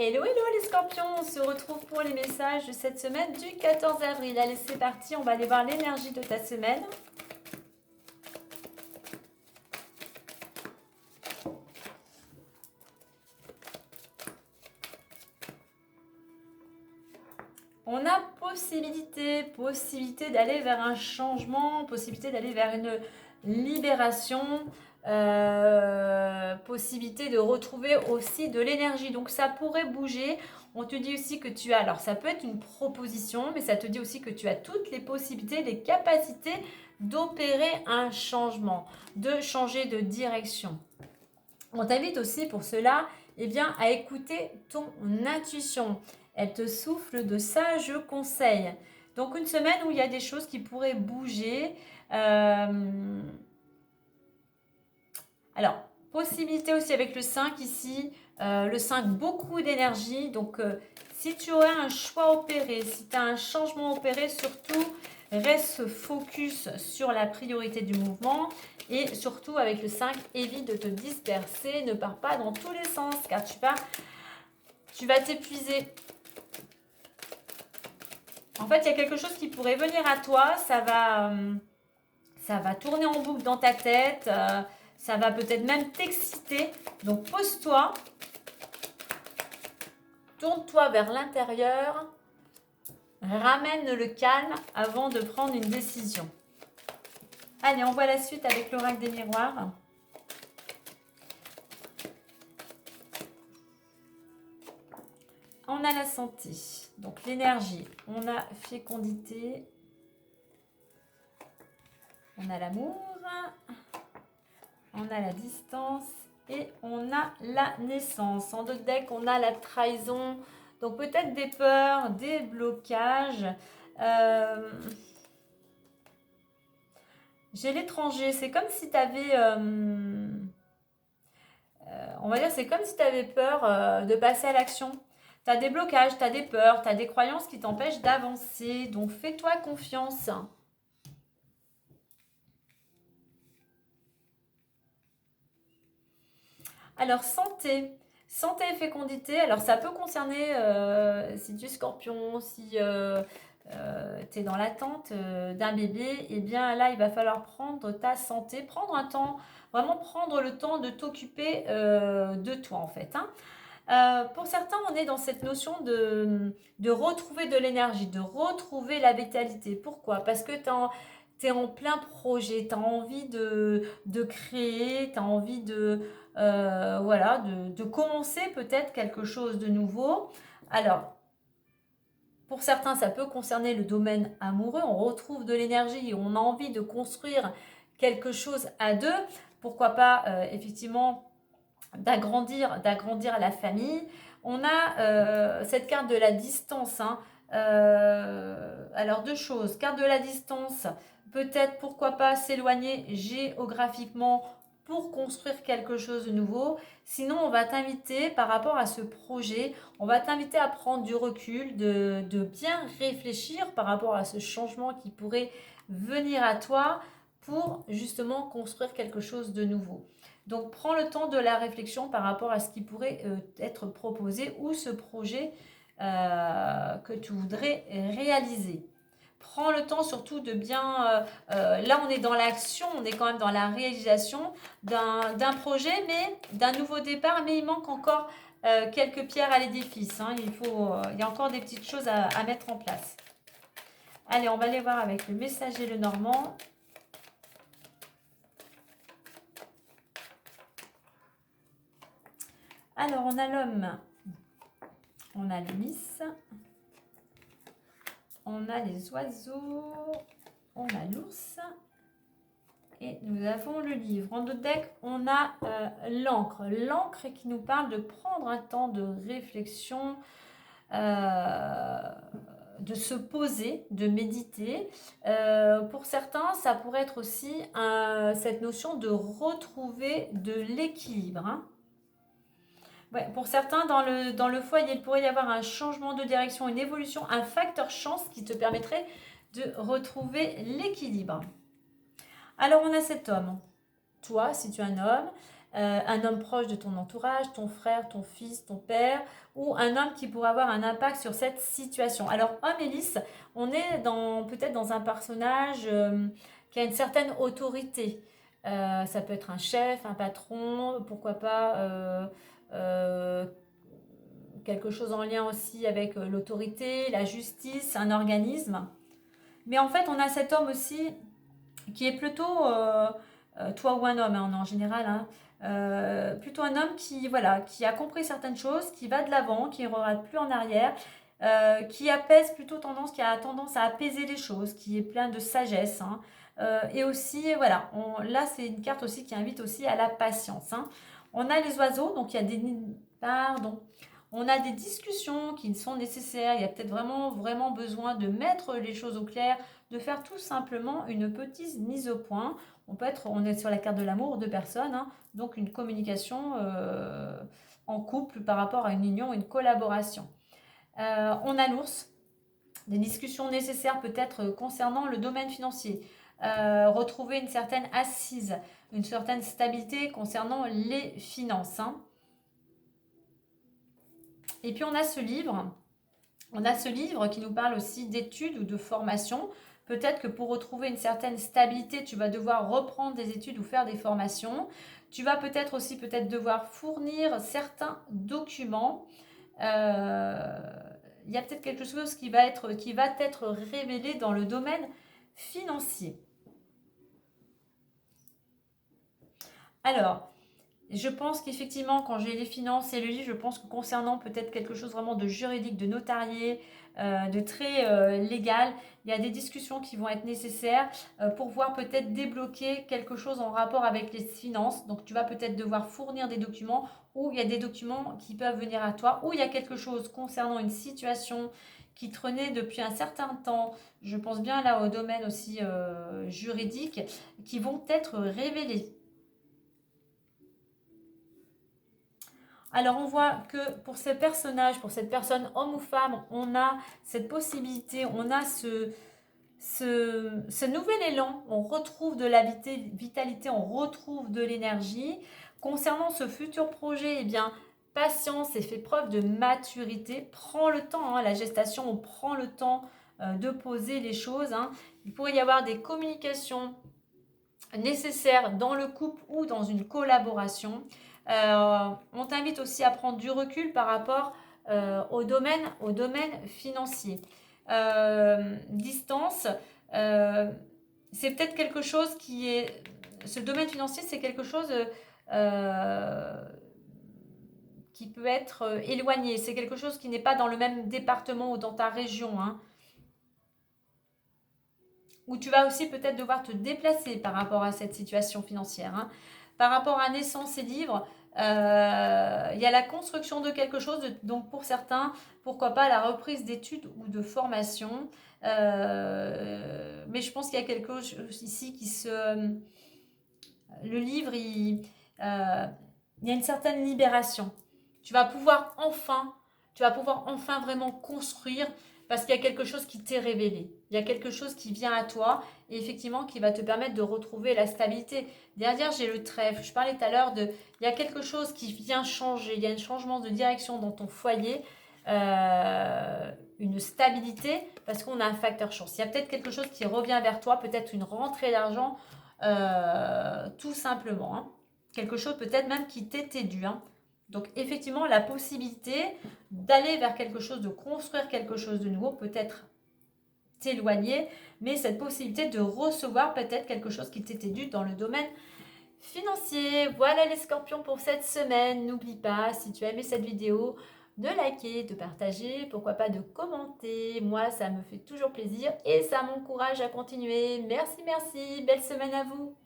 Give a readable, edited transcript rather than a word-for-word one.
Hello, hello les scorpions, on se retrouve pour les messages de cette semaine du 14 avril. Allez, c'est parti, on va aller voir l'énergie de ta semaine. On a possibilité d'aller vers un changement, possibilité d'aller vers une libération, possibilité de retrouver aussi de l'énergie. Donc ça pourrait bouger. On te dit aussi que tu as, alors ça peut être une proposition, mais ça te dit aussi que tu as toutes les possibilités, les capacités d'opérer un changement, de changer de direction. On t'invite aussi pour cela à écouter ton intuition. Elle te souffle de sages conseils. Donc une semaine où il y a des choses qui pourraient bouger. Alors, possibilité aussi avec le 5 ici. Le 5, beaucoup d'énergie. Donc, si tu aurais un choix opéré, si tu as un changement opéré, surtout, reste focus sur la priorité du mouvement. Et surtout, avec le 5, évite de te disperser. Ne pars pas dans tous les sens, car tu vas t'épuiser. En fait, il y a quelque chose qui pourrait venir à toi. Ça va tourner en boucle dans ta tête. Ça va peut-être même t'exciter. Donc, pose-toi. Tourne-toi vers l'intérieur. Ramène le calme avant de prendre une décision. Allez, on voit la suite avec l'oracle des miroirs. On a la santé, donc l'énergie. On a fécondité. On a l'amour. On a la distance. Et on a la naissance. En deux decks, on a la trahison. Donc peut-être des peurs, des blocages. J'ai l'étranger. C'est comme si tu avais... on va dire, c'est comme si tu avais peur de passer à l'action. Tu as des blocages, tu as des peurs, tu as des croyances qui t'empêchent d'avancer. Donc fais-toi confiance. Alors, santé. Santé et fécondité. Alors, ça peut concerner si tu es scorpion, si tu es dans l'attente d'un bébé. Eh bien, là, il va falloir prendre ta santé, prendre un temps, vraiment prendre le temps de t'occuper de toi, en fait. Pour certains, on est dans cette notion de retrouver de l'énergie, de retrouver la vitalité. Pourquoi? Parce que tu es en plein projet, tu as envie de créer, tu as envie de commencer peut-être quelque chose de nouveau. Alors, pour certains, ça peut concerner le domaine amoureux. On retrouve de l'énergie et on a envie de construire quelque chose à deux. Pourquoi pas, effectivement, d'agrandir la famille. On a cette carte de la distance. Alors, deux choses. Carte de la distance, peut-être, pourquoi pas, s'éloigner géographiquement pour construire quelque chose de nouveau. Sinon, on va t'inviter par rapport à ce projet, on va t'inviter à prendre du recul, de bien réfléchir par rapport à ce changement qui pourrait venir à toi pour justement construire quelque chose de nouveau. Donc, prends le temps de la réflexion par rapport à ce qui pourrait être proposé ou ce projet que tu voudrais réaliser. Prends le temps surtout de bien... là, on est dans l'action, on est quand même dans la réalisation d'un projet, mais d'un nouveau départ, mais il manque encore quelques pierres à l'édifice. Il y a encore des petites choses à mettre en place. Allez, on va aller voir avec le messager le Normand. Alors, on a l'homme, on a le Miss, on a les oiseaux, on a l'ours et nous avons le livre. En notre deck, on a l'encre. L'encre qui nous parle de prendre un temps de réflexion, de se poser, de méditer. Pour certains, ça pourrait être aussi cette notion de retrouver de l'équilibre. Ouais, pour certains, dans le foyer, il pourrait y avoir un changement de direction, une évolution, un facteur chance qui te permettrait de retrouver l'équilibre. Alors, on a cet homme. Toi, si tu es un homme, un homme proche de ton entourage, ton frère, ton fils, ton père, ou un homme qui pourrait avoir un impact sur cette situation. Alors, homme et lys, on est peut-être dans un personnage qui a une certaine autorité. Ça peut être un chef, un patron, pourquoi pas euh, quelque chose en lien aussi avec l'autorité, la justice, un organisme. Mais en fait, on a cet homme aussi qui est plutôt, toi ou un homme hein, en général, hein, plutôt un homme qui, voilà, qui a compris certaines choses, qui va de l'avant, qui ne regarde plus en arrière, qui apaise plutôt tendance, qui a tendance à apaiser les choses, qui est plein de sagesse. Hein. Et aussi, voilà, là c'est une carte aussi qui invite aussi à la patience. Hein. On a les oiseaux, donc il y a des... Pardon. On a des discussions qui sont nécessaires. Il y a peut-être vraiment, vraiment besoin de mettre les choses au clair, de faire tout simplement une petite mise au point. On est sur la carte de l'amour, deux personnes, hein, donc une communication en couple par rapport à une union, une collaboration. On a l'ours, des discussions nécessaires peut-être concernant le domaine financier. Retrouver une certaine assise, une certaine stabilité concernant les finances. Hein. Et puis on a ce livre. On a ce livre qui nous parle aussi d'études ou de formation. Peut-être que pour retrouver une certaine stabilité, tu vas devoir reprendre des études ou faire des formations. Tu vas peut-être aussi devoir fournir certains documents. Il y a peut-être quelque chose qui va être révélé dans le domaine financier. Alors, je pense qu'effectivement, quand j'ai les finances et le livre, je pense que concernant peut-être quelque chose vraiment de juridique, de notarié, de très légal, il y a des discussions qui vont être nécessaires pour voir peut-être débloquer quelque chose en rapport avec les finances. Donc, tu vas peut-être devoir fournir des documents ou il y a des documents qui peuvent venir à toi ou il y a quelque chose concernant une situation qui traînait depuis un certain temps. Je pense bien là au domaine aussi juridique qui vont être révélés. Alors on voit que pour ces personnages, pour cette personne, homme ou femme, on a cette possibilité, on a ce nouvel élan, on retrouve de la vitalité, on retrouve de l'énergie. Concernant ce futur projet, eh bien, patience et fait preuve de maturité. Prends le temps, hein, la gestation, on prend le temps de poser les choses. Hein. Il pourrait y avoir des communications nécessaires dans le couple ou dans une collaboration. On t'invite aussi à prendre du recul par rapport au domaine financier. Distance, c'est peut-être quelque chose qui est... Ce domaine financier, c'est quelque chose qui peut être éloigné. C'est quelque chose qui n'est pas dans le même département ou dans ta région. Hein. Où tu vas aussi peut-être devoir te déplacer par rapport à cette situation financière. Hein. Par rapport à naissance et livre, il y a la construction de quelque chose, donc pour certains, pourquoi pas la reprise d'études ou de formation. Mais je pense qu'il y a quelque chose ici qui se... Le livre, il y a une certaine libération. Tu vas pouvoir enfin vraiment construire parce qu'il y a quelque chose qui t'est révélé. Il y a quelque chose qui vient à toi et effectivement qui va te permettre de retrouver la stabilité. Derrière, j'ai le trèfle. Je parlais tout à l'heure il y a quelque chose qui vient changer. Il y a un changement de direction dans ton foyer. Une stabilité parce qu'on a un facteur chance. Il y a peut-être quelque chose qui revient vers toi, peut-être une rentrée d'argent, tout simplement. Hein. Quelque chose peut-être même qui t'était dû. Hein. Donc effectivement, la possibilité d'aller vers quelque chose, de construire quelque chose de nouveau, peut-être t'éloigner, mais cette possibilité de recevoir peut-être quelque chose qui t'était dû dans le domaine financier. Voilà les scorpions pour cette semaine. N'oublie pas, si tu as aimé cette vidéo, de liker, de partager, pourquoi pas de commenter. Moi, ça me fait toujours plaisir et ça m'encourage à continuer. Merci, merci. Belle semaine à vous.